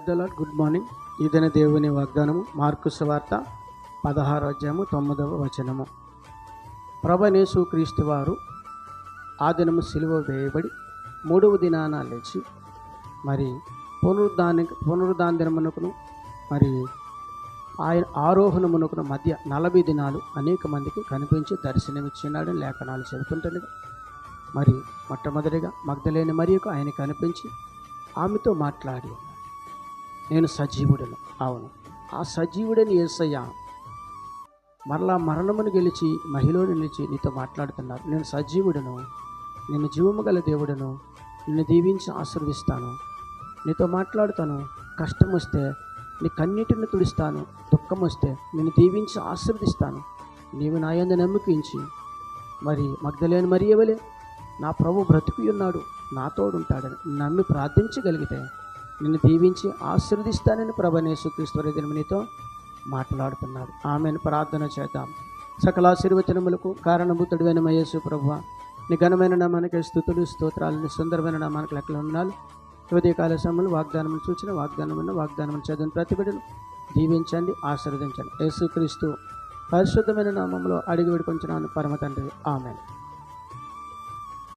Praise the lord. Good morning. ఇదైన దేవుని వాగ్దానము. మార్కు సువార్త 16వ అధ్యాయము 9వ వచనము. ప్రభువైన యేసుక్రీస్తు వారు ఆ దినము సిలువ వేయబడి 3వ దినాన లేచి మరి పునరుద్ధాన దినమునకును మరి ఆయన ఆరోహణమునకును మధ్య 40 దినాలు అనేక మందికి కనిపించి దర్శనమిచ్చినాడని లేఖనాలు చెబుతుంటేనే మరి మొట్టమొదటిగా మగ్దలేని మరియకు ఆయన కనిపించి ఆమెతో మాట్లాడి, నేను సజీవుడను. అవును, ఆ సజీవుడని యేసయ్య మరలా మరణమును గెలిచి మహిళను నిలిచి నీతో మాట్లాడుతున్నారు. నేను సజీవుడను, నేను జీవము గల దేవుడను, నిన్ను దీవించి ఆశీర్వదిస్తాను, నీతో మాట్లాడుతాను. కష్టం వస్తే నీ కన్నీటిని తుడుస్తాను, దుఃఖం వస్తే నిన్ను దీవించి ఆశీర్వదిస్తాను. నీవు నా యందు నమ్మకించి మరి మగ్దలేని మరియవలే నా ప్రభు బ్రతికి ఉన్నాడు, నా తోడుంటాడని నమ్మి ప్రార్థించగలిగితే నిన్ను దీవించి ఆశీర్వదిస్తానని ప్రభువైన యేసుక్రీస్తు వారు నీతో మాట్లాడుతున్నాడు. ఆమెను ప్రార్థన చేద్దాం. సకల ఆశీర్వచనములకు కారణభూతుడైన మా యేసు ప్రభువా, నీ ఘనమైన నామానికి స్తుతులు స్తోత్రాలు, నీ సుందరమైన నామానికి లెక్కలు ఉన్నాలు. ఉదయకాల సమయంలో వాగ్దానమును సూచన వాగ్దానమును చదివిన ప్రతి బిడ్డను దీవించండి, ఆశీర్వదించండి. యేసుక్రీస్తు పరిశుద్ధమైన నామంలో అడిగి వేడుకొంచున్నాను పరమ తండ్రి. ఆమేన్.